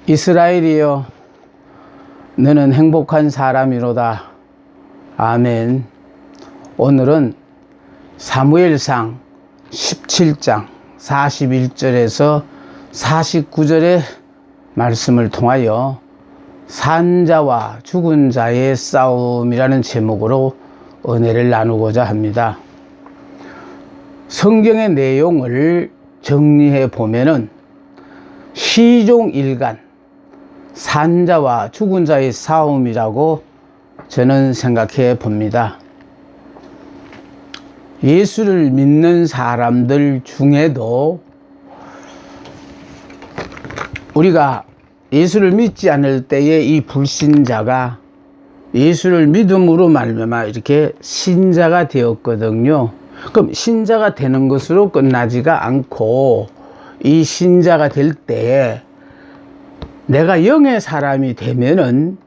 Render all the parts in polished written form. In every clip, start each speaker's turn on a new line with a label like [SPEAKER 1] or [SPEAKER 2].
[SPEAKER 1] 이스라엘이여, 너는 행복한 사람이로다. 아멘. 오늘은 사무엘상 17장 41절에서 49절의 말씀을 통하여 산 자와 죽은 자의 싸움이라는 제목으로 은혜를 나누고자 합니다. 성경의 내용을 정리해 보면은 시종일관 산 자와 죽은 자의 싸움이라고 저는 생각해 봅니다. 예수를 믿는 사람들 중에도 우리가 예수를 믿지 않을 때에 이 불신자가 예수를 믿음으로 말미암아 이렇게 신자가 되었거든요. 그럼 신자가 되는 것으로 끝나지가 않고 이 신자가 될 때에 내가 영의 사람이 되면은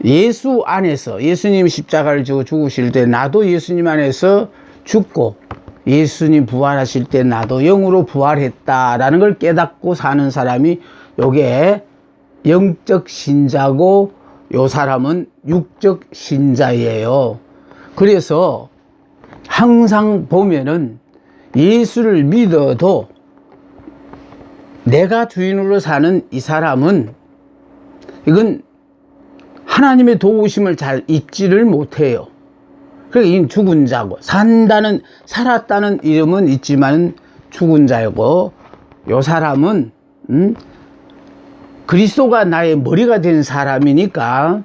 [SPEAKER 1] 예수 안에서, 예수님 십자가를 지고 죽으실 때 나도 예수님 안에서 죽고 예수님 부활하실 때 나도 영으로 부활했다라는 걸 깨닫고 사는 사람이 요게 영적 신자고, 요 사람은 육적 신자예요. 그래서 항상 보면은 예수를 믿어도 내가 주인으로 사는 이 사람은 이건 하나님의 도우심을 잘 잊지를 못해요. 그러니까 이 죽은 자고, 살았다는 이름은 있지만 죽은 자고, 요 사람은 그리스도가 나의 머리가 된 사람이니까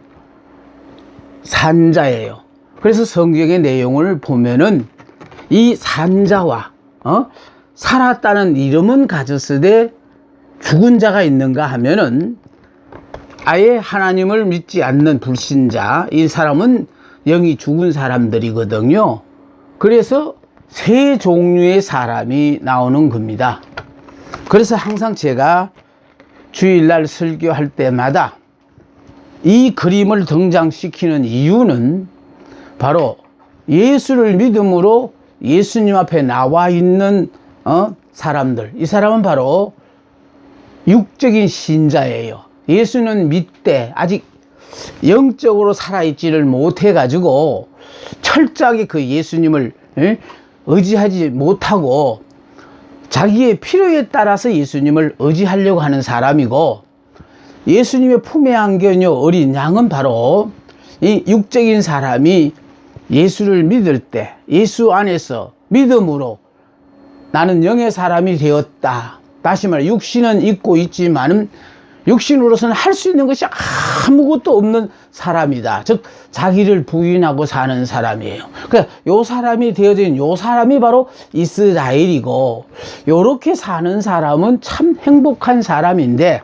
[SPEAKER 1] 산자예요. 그래서 성경의 내용을 보면은 이 산자와 살았다는 이름은 가졌으되 죽은 자가 있는가 하면은 아예 하나님을 믿지 않는 불신자, 이 사람은 영이 죽은 사람들이거든요. 그래서 세 종류의 사람이 나오는 겁니다. 그래서 항상 제가 주일날 설교할 때마다 이 그림을 등장시키는 이유는 바로 예수를 믿음으로 예수님 앞에 나와 있는 사람들, 이 사람은 바로 육적인 신자예요. 예수는 믿되 아직 영적으로 살아있지를 못해가지고 철저하게 그 예수님을 의지하지 못하고 자기의 필요에 따라서 예수님을 의지하려고 하는 사람이고, 예수님의 품에 안겨있는 어린 양은 바로 이 육적인 사람이 예수를 믿을 때 예수 안에서 믿음으로 나는 영의 사람이 되었다. 다시 말해 육신은 있고 있지만은 육신으로서는 할 수 있는 것이 아무것도 없는 사람이다. 즉 자기를 부인하고 사는 사람이에요. 그러니까 요 사람이 되어진 요 사람이 바로 이스라엘이고, 요렇게 사는 사람은 참 행복한 사람인데,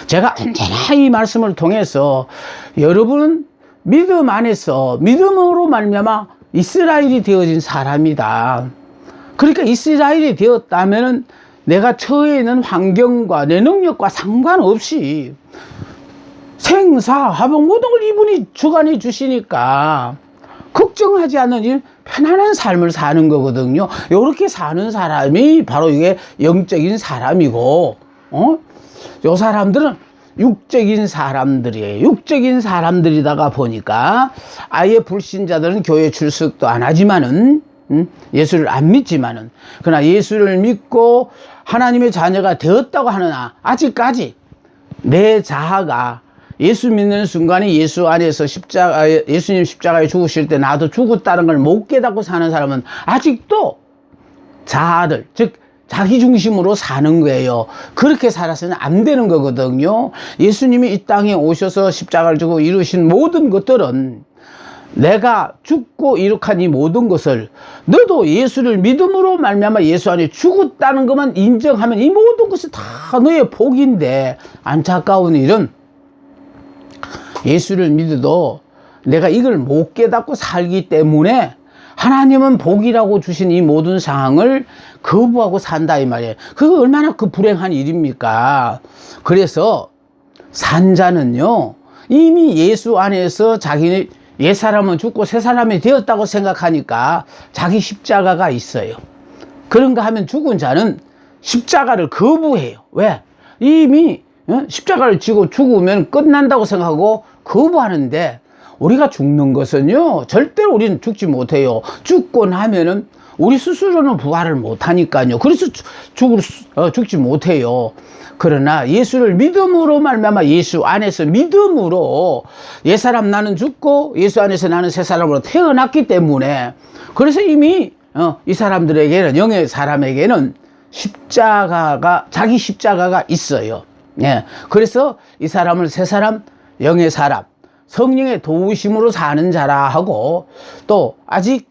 [SPEAKER 1] 제가 언제나 이 말씀을 통해서 여러분은 믿음 안에서 믿음으로 말미암아 이스라엘이 되어진 사람이다. 그러니까 이스라엘이 되었다면은 내가 처해 있는 환경과 내 능력과 상관없이 생사화복 모든 걸 이분이 주관해 주시니까 걱정하지 않는 편안한 삶을 사는 거거든요. 이렇게 사는 사람이 바로 이게 영적인 사람이고, 요 사람들은 육적인 사람들이에요. 육적인 사람들이다가 보니까 아예 불신자들은 교회 출석도 안 하지만은 예수를 안 믿지만은, 그러나 예수를 믿고 하나님의 자녀가 되었다고 하느나 아직까지 내 자아가 예수 믿는 순간에 예수 안에서 예수님 십자가에 죽으실 때 나도 죽었다는 걸 못 깨닫고 사는 사람은 아직도 자아를, 즉 자기 중심으로 사는 거예요. 그렇게 살아서는 안 되는 거거든요. 예수님이 이 땅에 오셔서 십자가를 지고 이루신 모든 것들은 내가 죽고 이룩한 이 모든 것을 너도 예수를 믿음으로 말미암아 예수 안에 죽었다는 것만 인정하면 이 모든 것이 다 너의 복인데, 안타까운 일은 예수를 믿어도 내가 이걸 못 깨닫고 살기 때문에 하나님은 복이라고 주신 이 모든 상황을 거부하고 산다 이 말이에요. 그거 얼마나 그 불행한 일입니까? 그래서 산자는요, 이미 예수 안에서 자기는 옛사람은 죽고 새사람이 되었다고 생각하니까 자기 십자가가 있어요. 그런가 하면 죽은 자는 십자가를 거부해요. 왜? 이미 십자가를 지고 죽으면 끝난다고 생각하고 거부하는데, 우리가 죽는 것은요 절대로 우리는 죽지 못해요. 죽고 나면은 우리 스스로는 부활을 못하니까요. 그래서 죽지 못해요. 그러나 예수를 믿음으로 말미암아, 예수 안에서 믿음으로 옛사람 나는 죽고 예수 안에서 나는 새 사람으로 태어났기 때문에, 그래서 이미 이 사람들에게는, 영의 사람에게는 자기 십자가가 있어요. 예. 그래서 이 사람을 새 사람, 영의 사람, 성령의 도우심으로 사는 자라 하고, 또 아직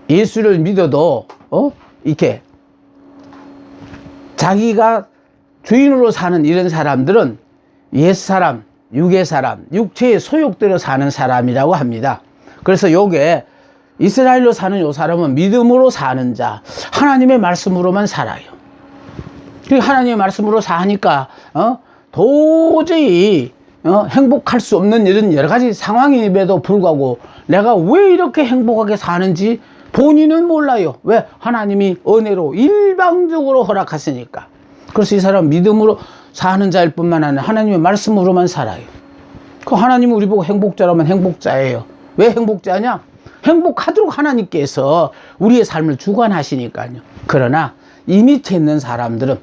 [SPEAKER 1] 예수를 믿어도 이렇게 자기가 주인으로 사는 이런 사람들은 옛사람, 육의 사람, 육체의 소욕대로 사는 사람이라고 합니다. 그래서 요게 이스라엘로 사는 요 사람은 믿음으로 사는 자, 하나님의 말씀으로만 살아요. 하나님의 말씀으로 사니까 도저히 행복할 수 없는 이런 여러 가지 상황임에도 불구하고 내가 왜 이렇게 행복하게 사는지 본인은 몰라요. 왜? 하나님이 은혜로 일방적으로 허락하시니까. 그래서 이 사람은 믿음으로 사는 자일 뿐만 아니라 하나님의 말씀으로만 살아요. 그 하나님은 우리 보고 행복자라면 행복자예요. 왜 행복자냐? 행복하도록 하나님께서 우리의 삶을 주관하시니까요. 그러나 이 밑에 있는 사람들은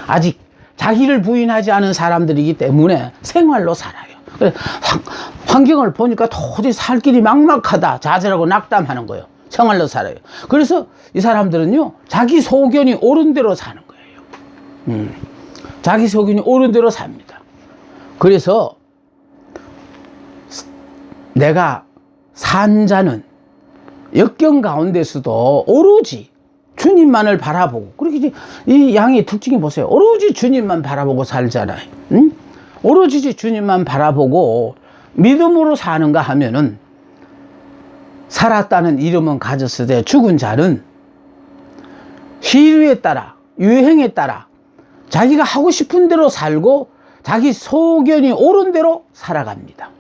[SPEAKER 1] 아직 자기를 부인하지 않은 사람들이기 때문에 생활로 살아요. 환경을 보니까 도저히 살 길이 막막하다, 좌절하고 낙담하는 거예요. 생활로 살아요. 그래서 이 사람들은요 자기 소견이 옳은 대로 사는 거예요. 자기 소견이 옳은 대로 삽니다. 그래서 내가 산 자는 역경 가운데서도 오로지 주님만을 바라보고, 그렇게 이 양의 특징이 보세요. 오로지 주님만 바라보고 살잖아요. 오로지 주님만 바라보고 믿음으로 사는가 하면은, 살았다는 이름은 가졌으되 죽은 자는 시류에 따라, 유행에 따라 자기가 하고 싶은 대로 살고 자기 소견이 옳은 대로 살아갑니다.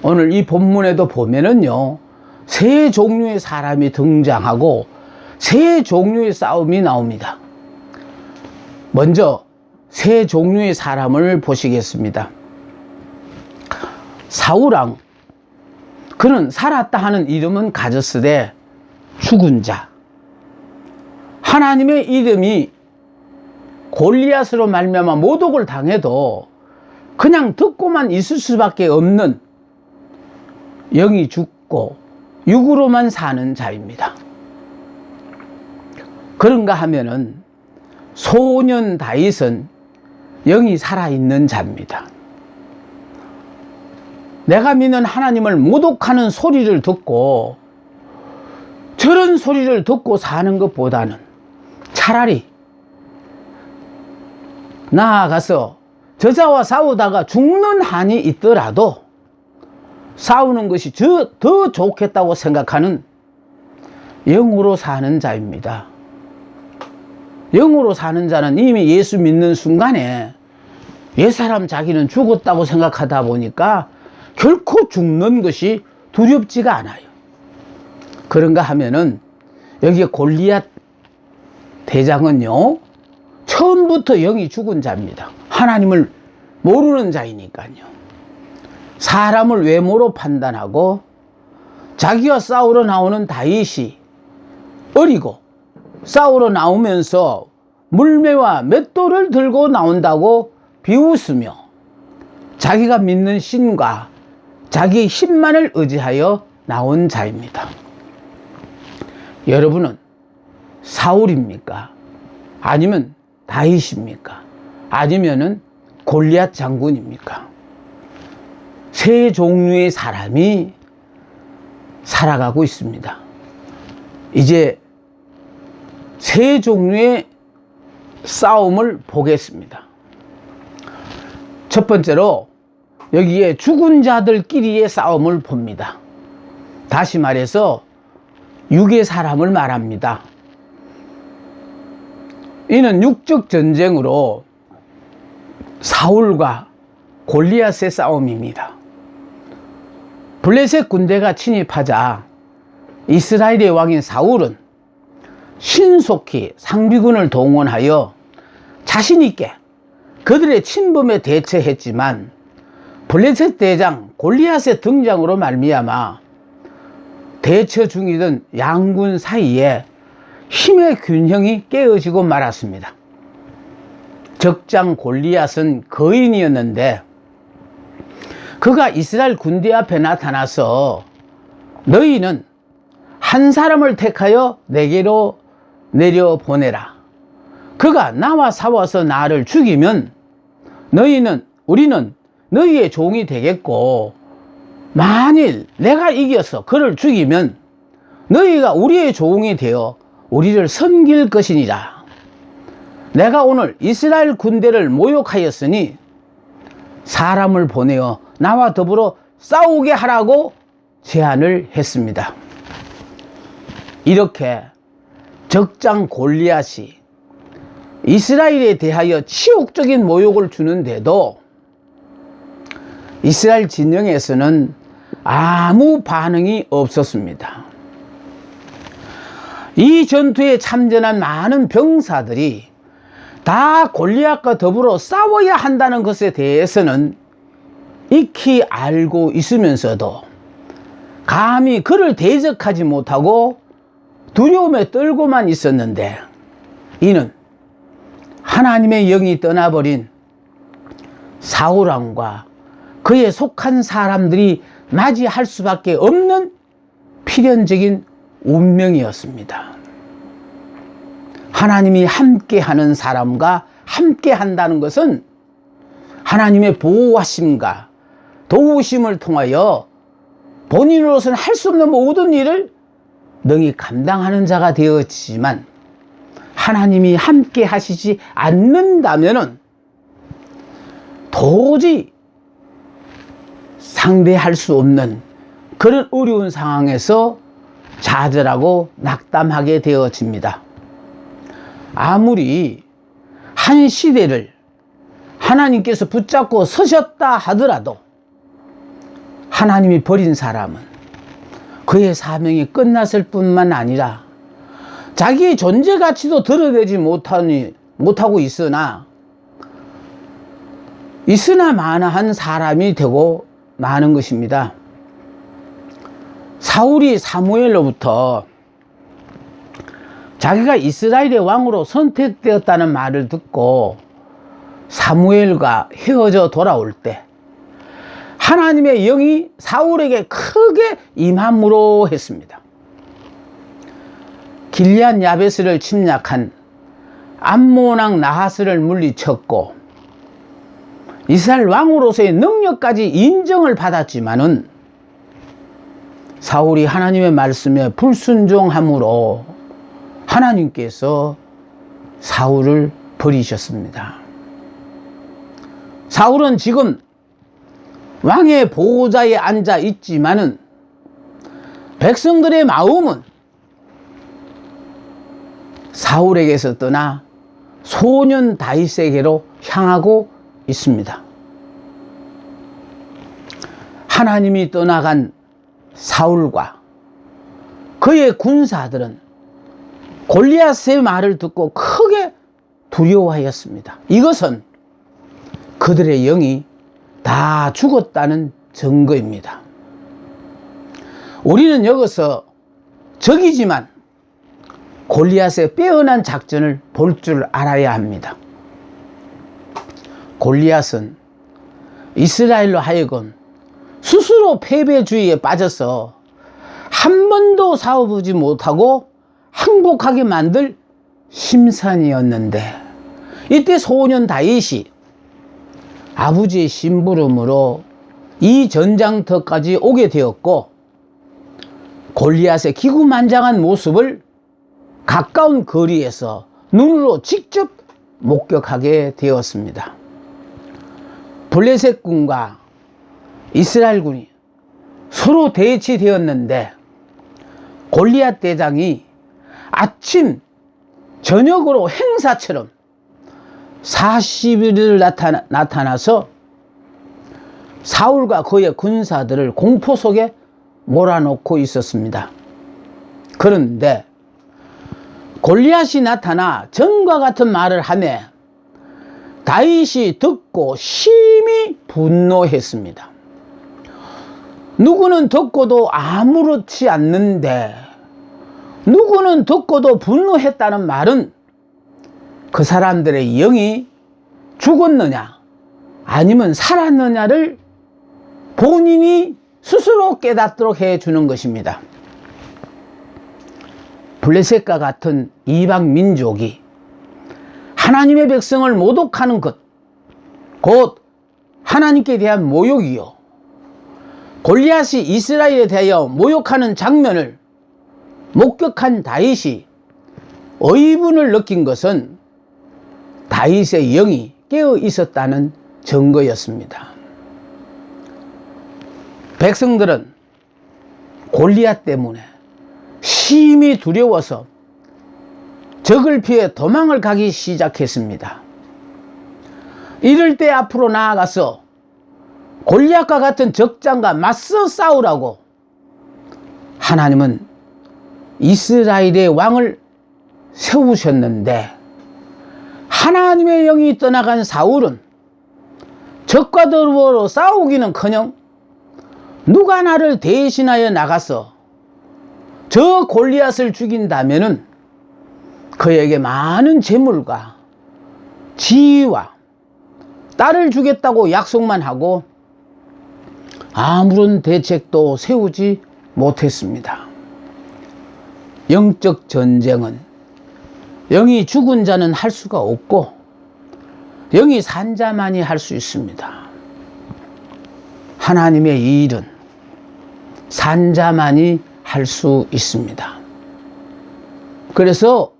[SPEAKER 1] 오늘 이 본문에도 보면은요 세 종류의 사람이 등장하고 세 종류의 싸움이 나옵니다. 먼저 세 종류의 사람을 보시겠습니다. 사울왕, 그는 살았다 하는 이름은 가졌으되 죽은 자. 하나님의 이름이 골리앗으로 말미암아 모독을 당해도 그냥 듣고만 있을 수밖에 없는, 영이 죽고 육으로만 사는 자입니다. 그런가 하면은 소년 다윗은 영이 살아있는 자입니다. 내가 믿는 하나님을 모독하는 소리를 듣고 저런 소리를 듣고 사는 것보다는 차라리 나아가서 저자와 싸우다가 죽는 한이 있더라도 싸우는 것이 더 좋겠다고 생각하는 영으로 사는 자입니다. 영으로 사는 자는 이미 예수 믿는 순간에 옛사람 자기는 죽었다고 생각하다 보니까 결코 죽는 것이 두렵지가 않아요. 그런가 하면은 여기에 골리앗 대장은요 처음부터 영이 죽은 자입니다. 하나님을 모르는 자이니까요. 사람을 외모로 판단하고 자기와 싸우러 나오는 다윗이 어리고 싸우러 나오면서 물매와 맷돌을 들고 나온다고 비웃으며 자기가 믿는 신과 자기의 힘만을 의지하여 나온 자입니다. 여러분은 사울입니까? 아니면 다윗입니까? 아니면은 골리앗 장군입니까? 세 종류의 사람이 살아가고 있습니다. 이제 세 종류의 싸움을 보겠습니다. 첫 번째로 여기에 죽은 자들끼리의 싸움을 봅니다. 다시 말해서 육의 사람을 말합니다. 이는 육적 전쟁으로 사울과 골리앗의 싸움입니다. 블레셋 군대가 침입하자 이스라엘의 왕인 사울은 신속히 상비군을 동원하여 자신 있게 그들의 침범에 대처했지만 블레셋 대장 골리앗의 등장으로 말미암아 대처 중이던 양군 사이에 힘의 균형이 깨어지고 말았습니다. 적장 골리앗은 거인이었는데 그가 이스라엘 군대 앞에 나타나서 너희는 한 사람을 택하여 내게로 내려보내라. 그가 나와 싸워서 나를 죽이면 우리는 너희의 종이 되겠고, 만일 내가 이겨서 그를 죽이면 너희가 우리의 종이 되어 우리를 섬길 것이니라. 내가 오늘 이스라엘 군대를 모욕하였으니 사람을 보내어 나와 더불어 싸우게 하라고 제안을 했습니다. 이렇게 적장 골리앗이 이스라엘에 대하여 치욕적인 모욕을 주는데도 이스라엘 진영에서는 아무 반응이 없었습니다. 이 전투에 참전한 많은 병사들이 다 골리앗과 더불어 싸워야 한다는 것에 대해서는 익히 알고 있으면서도 감히 그를 대적하지 못하고 두려움에 떨고만 있었는데, 이는 하나님의 영이 떠나버린 사울왕과 그에 속한 사람들이 맞이할 수밖에 없는 필연적인 운명이었습니다. 하나님이 함께하는 사람과 함께한다는 것은 하나님의 보호하심과 도우심을 통하여 본인으로서는 할 수 없는 모든 일을 능히 감당하는 자가 되었지만, 하나님이 함께 하시지 않는다면 도저히 상대할 수 없는 그런 어려운 상황에서 좌절하고 낙담하게 되어집니다. 아무리 한 시대를 하나님께서 붙잡고 서셨다 하더라도 하나님이 버린 사람은 그의 사명이 끝났을 뿐만 아니라 자기의 존재 가치도 드러내지 못하고 있으나 마나한 사람이 되고 마는 것입니다. 사울이 사무엘로부터 자기가 이스라엘의 왕으로 선택되었다는 말을 듣고 사무엘과 헤어져 돌아올 때 하나님의 영이 사울에게 크게 임함으로 했습니다. 길리앗 야베스를 침략한 암몬 왕 나하스를 물리쳤고 이스라엘 왕으로서의 능력까지 인정을 받았지만은 사울이 하나님의 말씀에 불순종함으로 하나님께서 사울을 버리셨습니다. 사울은 지금 왕의 보호자에 앉아 있지만은 백성들의 마음은 사울에게서 떠나 소년 다윗에게로 향하고 있습니다. 하나님이 떠나간 사울과 그의 군사들은 골리앗의 말을 듣고 크게 두려워하였습니다. 이것은 그들의 영이 다 죽었다는 증거입니다. 우리는 여기서 적이지만 골리앗의 빼어난 작전을 볼 줄 알아야 합니다. 골리앗은 이스라엘로 하여금 스스로 패배주의에 빠져서 한 번도 싸워보지 못하고 항복하게 만들 심산이었는데, 이때 소년 다윗이 아버지의 심부름으로 이 전장터까지 오게 되었고 골리앗의 기구만장한 모습을 가까운 거리에서 눈으로 직접 목격하게 되었습니다. 블레셋 군과 이스라엘 군이 서로 대치되었는데 골리앗 대장이 아침 저녁으로 행사처럼 40일 나타나서 사울과 그의 군사들을 공포 속에 몰아넣고 있었습니다. 그런데 골리앗이 나타나 전과 같은 말을 하며 다윗이 듣고 심히 분노했습니다. 누구는 듣고도 아무렇지 않는데 누구는 듣고도 분노했다는 말은 그 사람들의 영이 죽었느냐 아니면 살았느냐를 본인이 스스로 깨닫도록 해주는 것입니다. 블레셋과 같은 이방 민족이 하나님의 백성을 모독하는 것, 곧 하나님께 대한 모욕이요, 골리앗이 이스라엘에 대하여 모욕하는 장면을 목격한 다윗이 의분을 느낀 것은 다윗의 영이 깨어 있었다는 증거였습니다. 백성들은 골리앗 때문에 심히 두려워서 적을 피해 도망을 가기 시작했습니다. 이럴 때 앞으로 나아가서 골리앗과 같은 적장과 맞서 싸우라고 하나님은 이스라엘의 왕을 세우셨는데, 하나님의 영이 떠나간 사울은 적과 더불어 싸우기는커녕 누가 나를 대신하여 나가서 저 골리앗을 죽인다면은 그에게 많은 재물과 지위와 딸을 주겠다고 약속만 하고 아무런 대책도 세우지 못했습니다. 영적 전쟁은 영이 죽은 자는 할 수가 없고 영이 산 자만이 할 수 있습니다. 하나님의 일은 산 자만이 할 수 있습니다. 그래서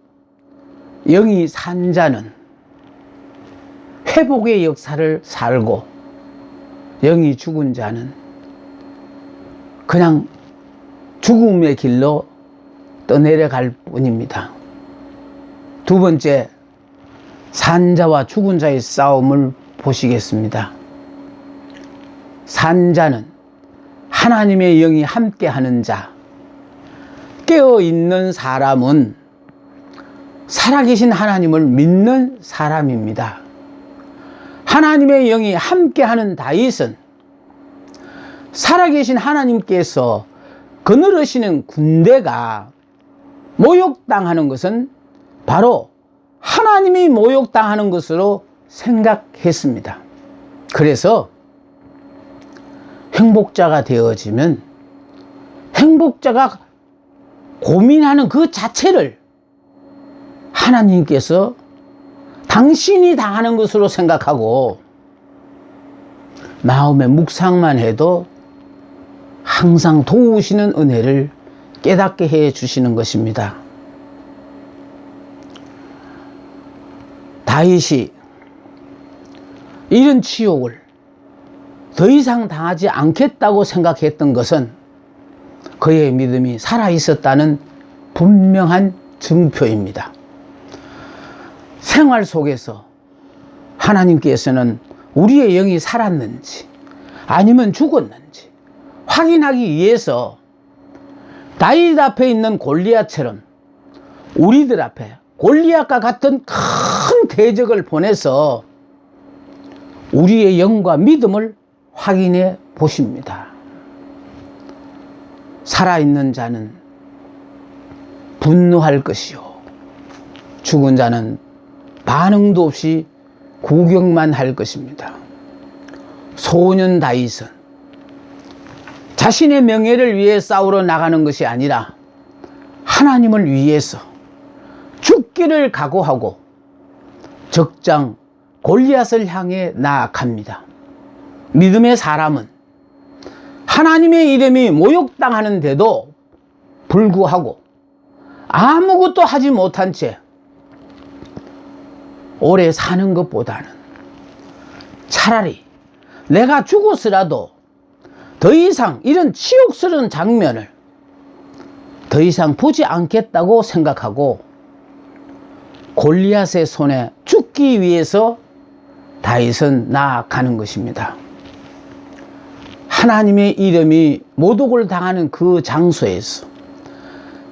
[SPEAKER 1] 영이 산 자는 회복의 역사를 살고, 영이 죽은 자는 그냥 죽음의 길로 떠내려갈 뿐입니다. 두 번째, 산 자와 죽은 자의 싸움을 보시겠습니다. 산 자는 하나님의 영이 함께하는 자, 깨어있는 사람은 살아계신 하나님을 믿는 사람입니다. 하나님의 영이 함께하는 다윗은 살아계신 하나님께서 거느르시는 군대가 모욕당하는 것은 바로 하나님이 모욕당하는 것으로 생각했습니다. 그래서 행복자가 되어지면 행복자가 고민하는 그 자체를 하나님께서 당신이 당하는 것으로 생각하고 마음의 묵상만 해도 항상 도우시는 은혜를 깨닫게 해 주시는 것입니다. 다윗이 이런 치욕을 더 이상 당하지 않겠다고 생각했던 것은 그의 믿음이 살아있었다는 분명한 증표입니다. 생활 속에서 하나님께서는 우리의 영이 살았는지 아니면 죽었는지 확인하기 위해서 다윗 앞에 있는 골리앗처럼 우리들 앞에 골리앗과 같은 큰 대적을 보내서 우리의 영과 믿음을 확인해 보십니다. 살아있는 자는 분노할 것이요, 죽은 자는 반응도 없이 구경만 할 것입니다. 소년 다윗은 자신의 명예를 위해 싸우러 나가는 것이 아니라 하나님을 위해서 죽기를 각오하고 적장 골리앗을 향해 나아갑니다. 믿음의 사람은 하나님의 이름이 모욕당하는데도 불구하고 아무것도 하지 못한 채 오래 사는 것보다는 차라리 내가 죽었으라도 더 이상 이런 치욕스러운 장면을 더 이상 보지 않겠다고 생각하고 골리앗의 손에 죽기 위해서 다윗은 나아가는 것입니다. 하나님의 이름이 모독을 당하는 그 장소에서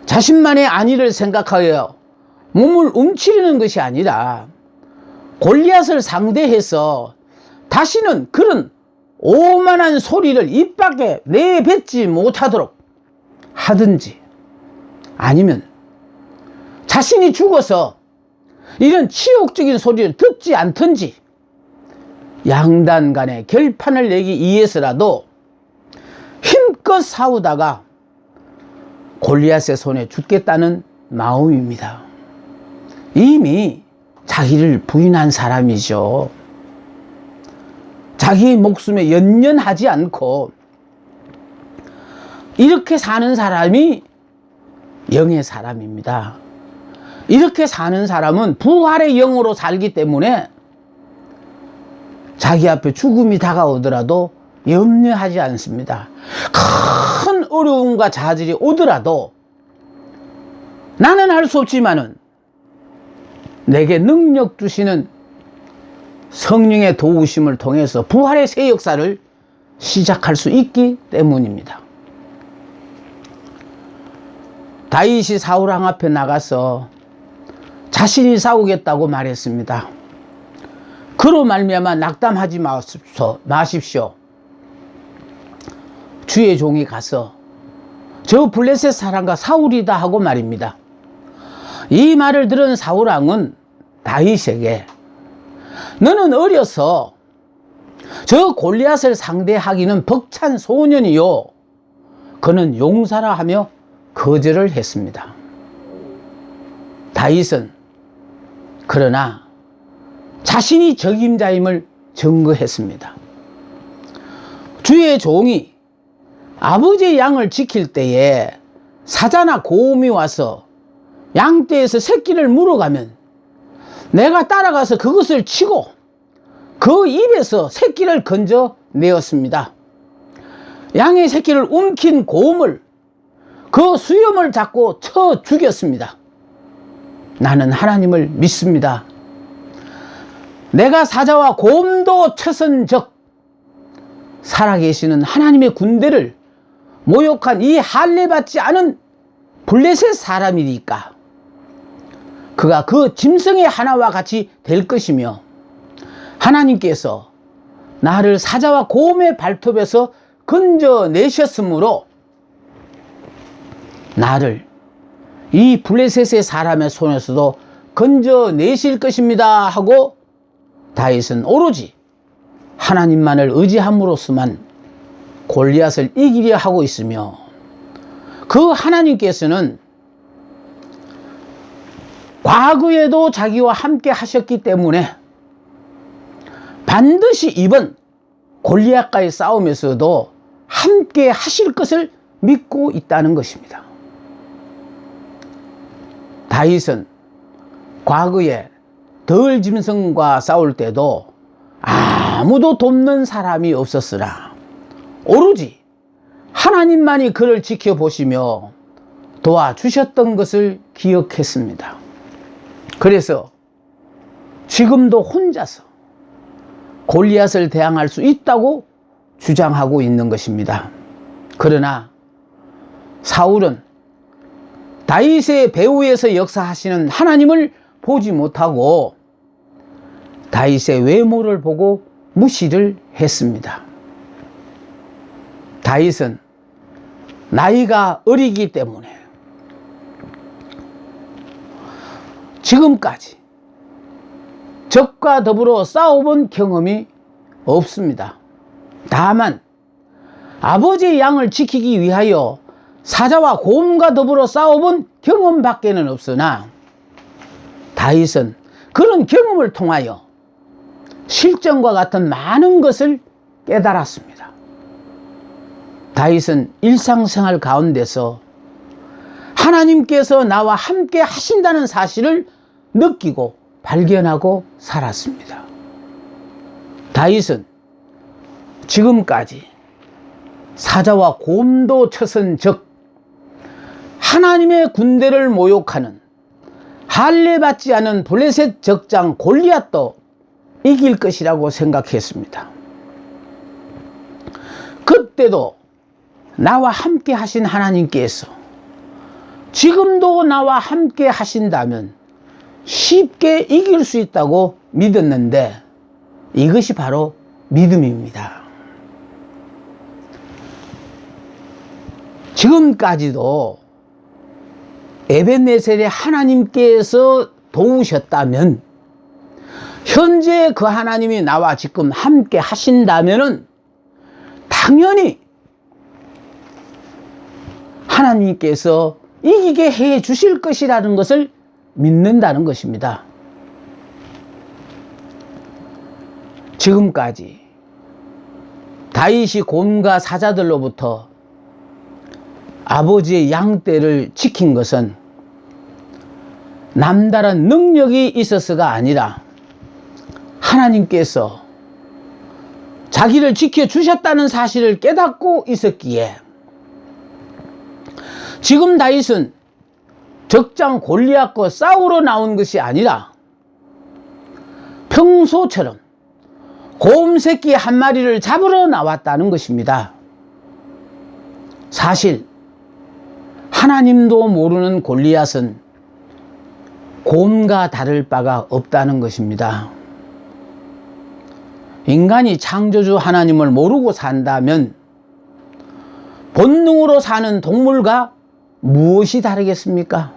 [SPEAKER 1] 자신만의 안위를 생각하여 몸을 움츠리는 것이 아니라 골리앗을 상대해서 다시는 그런 오만한 소리를 입 밖에 내뱉지 못하도록 하든지, 아니면 자신이 죽어서 이런 치욕적인 소리를 듣지 않든지 양단 간의 결판을 내기 위해서라도 힘껏 싸우다가 골리앗의 손에 죽겠다는 마음입니다. 이미 자기를 부인한 사람이죠. 자기의 목숨에 연연하지 않고 이렇게 사는 사람이 영의 사람입니다. 이렇게 사는 사람은 부활의 영으로 살기 때문에 자기 앞에 죽음이 다가오더라도 염려하지 않습니다. 큰 어려움과 좌절이 오더라도 나는 할 수 없지만은 내게 능력 주시는 성령의 도우심을 통해서 부활의 새 역사를 시작할 수 있기 때문입니다. 다윗이 사울 왕 앞에 나가서 자신이 싸우겠다고 말했습니다. 그로 말미암아 낙담하지 마십시오. 주의 종이 가서 저 블레셋 사람과 사울이다 하고 말입니다. 이 말을 들은 사울 왕은 다윗에게 너는 어려서 저 골리앗을 상대하기는 벅찬 소년이요, 그는 용사라 하며 거절을 했습니다. 다윗은 그러나 자신이 적임자임을 증거했습니다. 주의 종이 아버지의 양을 지킬 때에 사자나 곰이 와서 양떼에서 새끼를 물어가면 내가 따라가서 그것을 치고 그 입에서 새끼를 건져내었습니다. 양의 새끼를 움킨 곰을 그 수염을 잡고 쳐 죽였습니다. 나는 하나님을 믿습니다. 내가 사자와 곰도 쳐선적 살아계시는 하나님의 군대를 모욕한 이 할례받지 않은 블레셋 사람이니까 그가 그 짐승의 하나와 같이 될 것이며, 하나님께서 나를 사자와 곰의 발톱에서 건져내셨으므로 나를 이 블레셋의 사람의 손에서도 건져내실 것입니다 하고 다윗은 오로지 하나님만을 의지함으로써만 골리앗을 이기려 하고 있으며, 그 하나님께서는 과거에도 자기와 함께 하셨기 때문에 반드시 이번 골리앗과의 싸움에서도 함께 하실 것을 믿고 있다는 것입니다. 다윗은 과거에 덜 짐승과 싸울 때도 아무도 돕는 사람이 없었으나 오로지 하나님만이 그를 지켜보시며 도와주셨던 것을 기억했습니다. 그래서 지금도 혼자서 골리앗을 대항할 수 있다고 주장하고 있는 것입니다. 그러나 사울은 다윗의 배후에서 역사하시는 하나님을 보지 못하고 다윗의 외모를 보고 무시를 했습니다. 다윗은 나이가 어리기 때문에 지금까지 적과 더불어 싸워본 경험이 없습니다. 다만 아버지의 양을 지키기 위하여 사자와 곰과 더불어 싸워본 경험밖에는 없으나 다윗은 그런 경험을 통하여 실전과 같은 많은 것을 깨달았습니다. 다윗은 일상생활 가운데서 하나님께서 나와 함께 하신다는 사실을 느끼고 발견하고 살았습니다. 다윗은 지금까지 사자와 곰도 쳐선적 하나님의 군대를 모욕하는 할례받지 않은 블레셋 적장 골리앗도 이길 것이라고 생각했습니다. 그때도 나와 함께 하신 하나님께서 지금도 나와 함께 하신다면 쉽게 이길 수 있다고 믿었는데 이것이 바로 믿음입니다. 지금까지도 에벤네셀에 하나님께서 도우셨다면, 현재 그 하나님이 나와 지금 함께 하신다면은 당연히 하나님께서 이기게 해 주실 것이라는 것을 믿는다는 것입니다. 지금까지 다윗이 곰과 사자들로부터 아버지의 양떼를 지킨 것은 남다른 능력이 있어서가 아니라 하나님께서 자기를 지켜주셨다는 사실을 깨닫고 있었기에, 지금 다윗은 적장 골리앗과 싸우러 나온 것이 아니라 평소처럼 곰 새끼 한 마리를 잡으러 나왔다는 것입니다. 사실 하나님도 모르는 골리앗은 곰과 다를 바가 없다는 것입니다. 인간이 창조주 하나님을 모르고 산다면 본능으로 사는 동물과 무엇이 다르겠습니까?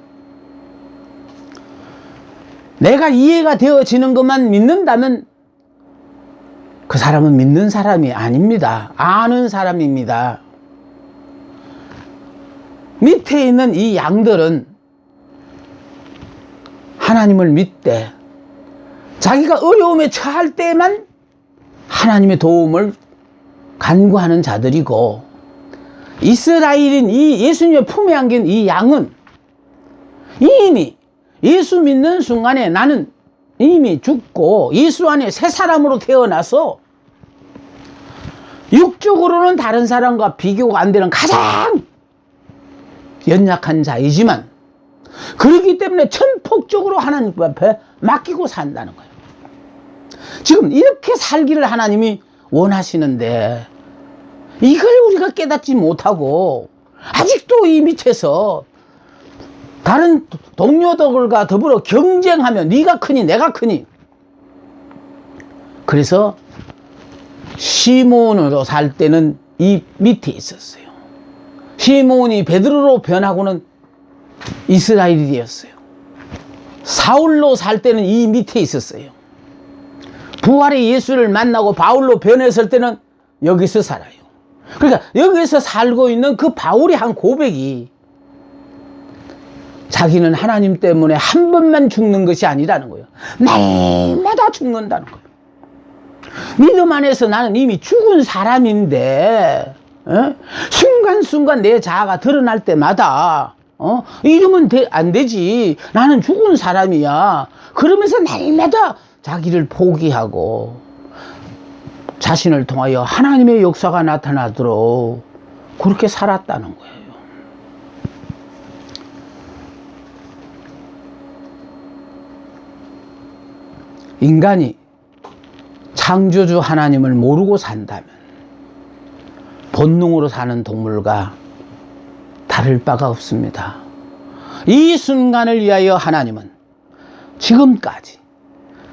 [SPEAKER 1] 내가 이해가 되어지는 것만 믿는다면 그 사람은 믿는 사람이 아닙니다. 아는 사람입니다. 밑에 있는 이 양들은 하나님을 믿되 자기가 어려움에 처할 때만 하나님의 도움을 간구하는 자들이고, 이스라엘인 이 예수님의 품에 안긴 이 양은 이미 예수 믿는 순간에 나는 이미 죽고 예수 안에 새 사람으로 태어나서 육적으로는 다른 사람과 비교가 안 되는 가장 연약한 자이지만, 그렇기 때문에 전폭적으로 하나님 앞에 맡기고 산다는 거예요. 지금 이렇게 살기를 하나님이 원하시는데 이걸 우리가 깨닫지 못하고 아직도 이 밑에서 다른 동료들과 더불어 경쟁하며 네가 크니 내가 크니, 그래서 시몬으로 살 때는 이 밑에 있었어요. 시몬이 베드로로 변하고는 이스라엘이 되었어요. 사울로 살 때는 이 밑에 있었어요. 부활의 예수를 만나고 바울로 변했을 때는 여기서 살아요. 그러니까 여기서 살고 있는 그 바울이 한 고백이 자기는 하나님 때문에 한 번만 죽는 것이 아니라는 거예요. 날마다 죽는다는 거예요. 믿음 안에서 나는 이미 죽은 사람인데, 순간순간 내 자아가 드러날 때마다 이러면 안 되지, 나는 죽은 사람이야, 그러면서 날마다 자기를 포기하고 자신을 통하여 하나님의 역사가 나타나도록 그렇게 살았다는 거예요. 인간이 창조주 하나님을 모르고 산다면 본능으로 사는 동물과 다를 바가 없습니다. 이 순간을 위하여 하나님은 지금까지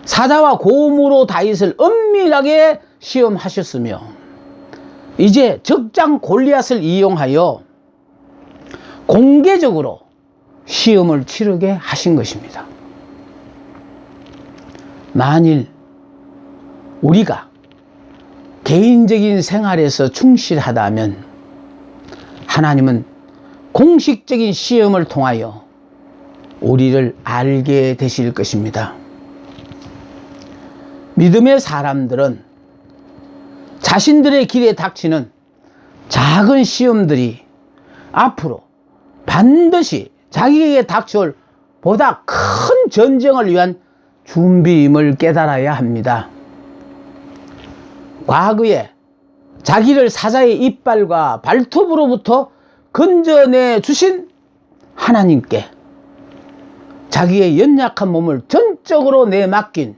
[SPEAKER 1] 사자와 곰으로 다윗을 은밀하게 시험하셨으며, 이제 적장 골리앗을 이용하여 공개적으로 시험을 치르게 하신 것입니다. 만일 우리가 개인적인 생활에서 충실하다면 하나님은 공식적인 시험을 통하여 우리를 알게 되실 것입니다. 믿음의 사람들은 자신들의 길에 닥치는 작은 시험들이 앞으로 반드시 자기에게 닥쳐올 보다 큰 전쟁을 위한 준비임을 깨달아야 합니다. 과거에 자기를 사자의 이빨과 발톱으로부터 건져내 주신 하나님께 자기의 연약한 몸을 전적으로 내맡긴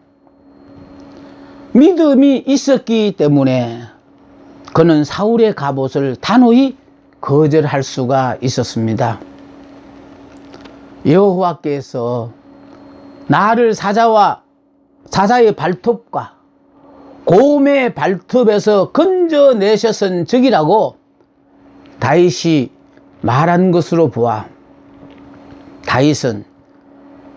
[SPEAKER 1] 믿음이 있었기 때문에 그는 사울의 갑옷을 단호히 거절할 수가 있었습니다. 여호와께서 나를 사자와 사자의 발톱과 곰의 발톱에서 건져내셨은 적이라고 다윗이 말한 것으로 보아 다윗은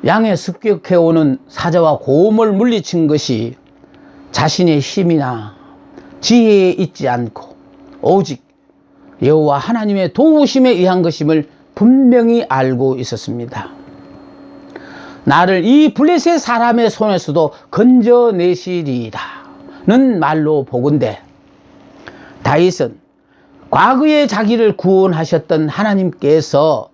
[SPEAKER 1] 양에 습격해오는 사자와 곰을 물리친 것이 자신의 힘이나 지혜에 있지 않고 오직 여호와 하나님의 도우심에 의한 것임을 분명히 알고 있었습니다. 나를 이 블레셋 사람의 손에서도 건져내시리이다 는 말로 보건대 다윗은 과거에 자기를 구원하셨던 하나님께서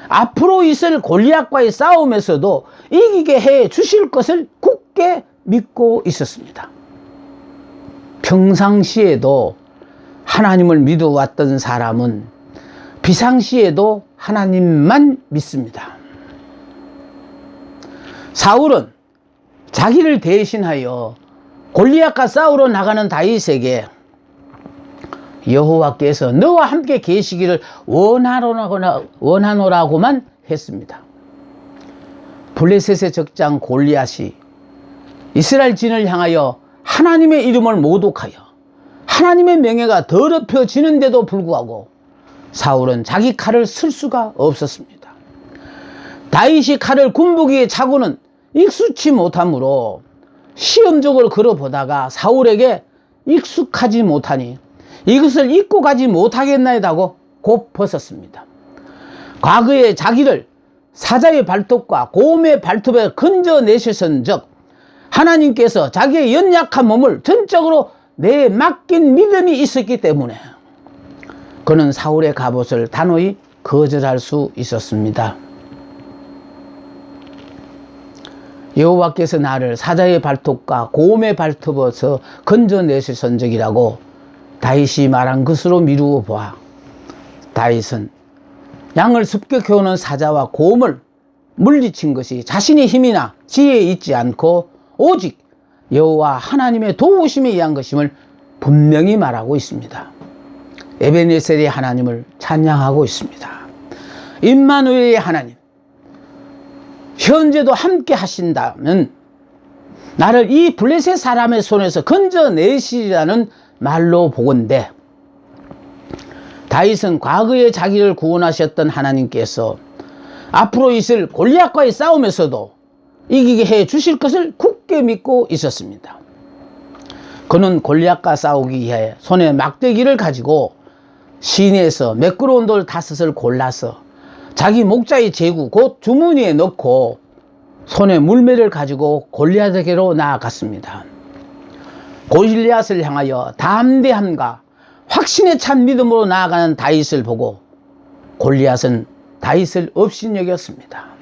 [SPEAKER 1] 앞으로 있을 골리앗과의 싸움에서도 이기게 해 주실 것을 굳게 믿고 있었습니다. 평상시에도 하나님을 믿어왔던 사람은 비상시에도 하나님만 믿습니다. 사울은 자기를 대신하여 골리앗과 싸우러 나가는 다윗에게 여호와께서 너와 함께 계시기를 원하노라고만 했습니다. 블레셋의 적장 골리앗이 이스라엘 진을 향하여 하나님의 이름을 모독하여 하나님의 명예가 더럽혀지는데도 불구하고 사울은 자기 칼을 쓸 수가 없었습니다. 다윗이 칼을 군부기에 차고는 익숙치 못하므로 시험적으로 걸어보다가 사울에게 익숙하지 못하니 이것을 입고 가지 못하겠나이다고 곧 벗었습니다. 과거에 자기를 사자의 발톱과 곰의 발톱에 건져내셨은 적 하나님께서 자기의 연약한 몸을 전적으로 내맡긴 믿음이 있었기 때문에 그는 사울의 갑옷을 단호히 거절할 수 있었습니다. 여호와께서 나를 사자의 발톱과 곰의 발톱에서 건져내셨은 적이라고 다윗이 말한 것으로 미루어 보아 다윗은 양을 습격해오는 사자와 곰을 물리친 것이 자신의 힘이나 지혜에 있지 않고 오직 여호와 하나님의 도우심에 의한 것임을 분명히 말하고 있습니다. 에베네셀의 하나님을 찬양하고 있습니다. 임마누엘의 하나님, 현재도 함께 하신다면 나를 이 블레셋 사람의 손에서 건져내시리라는 말로 보건대 다윗은 과거에 자기를 구원하셨던 하나님께서 앞으로 있을 골리앗과의 싸움에서도 이기게 해 주실 것을 굳게 믿고 있었습니다. 그는 골리앗과 싸우기 위해 손에 막대기를 가지고 시내에서 매끄러운 돌 5을 골라서 자기 목자의 제구 곧 주머니에 넣고 손에 물매를 가지고 골리앗에게로 나아갔습니다. 골리앗을 향하여 담대함과 확신에 찬 믿음으로 나아가는 다윗을 보고 골리앗은 다윗을 업신여겼습니다.